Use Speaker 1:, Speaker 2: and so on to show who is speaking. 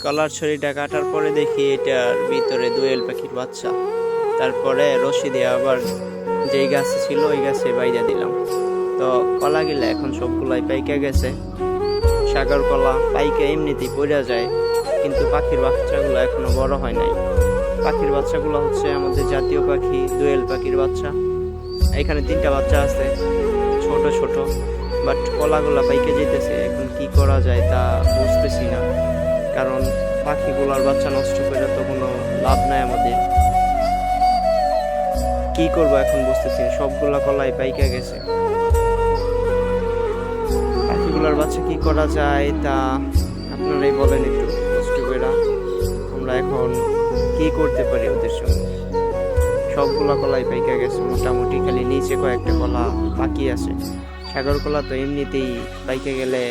Speaker 1: কলার ছড়িটা কাটার পরে দেখি এটার ভিতরে দোয়েল পাখির বাচ্চা। তারপরে রশি দিয়ে আবার যেই গাছে ছিল ওই গাছে বাইরে দিলাম। তো কলাগুলা এখন সবগুলাই পাইকা গেছে। সাগর কলা পাইকা এমনিতেই পড়া যায়, কিন্তু পাখির বাচ্চাগুলো এখনো বড় হয় নাই। পাখির বাচ্চাগুলো হচ্ছে আমাদের জাতীয় পাখি দোয়েল পাখির বাচ্চা। এখানে 3টা বাচ্চা আছে, ছোট ছোট, বাট কলাগুলা পাইকে যেতেছে। এখন কি করা যায় তা বুঝতেছি না, কারণ পাখিগুলার বাচ্চা নষ্ট করে তো কোনো লাভ নাই আমাদের। কি করব এখন বুঝতেছি না, সবগুলা কলাই পাইকা গেছে। পাখিগুলার বাচ্চা কি করা যায় তা আপনারাই বলেন একটু কষ্ট করে। আমরা এখন কি করতে পারি ওদের সঙ্গে? সবগুলা কলাই পাইকা গেছে মোটামুটি, খালি নিচে কয়েকটা কলা বাকি আছে। সাগর কলা তো এমনিতেই পাইকে গেলে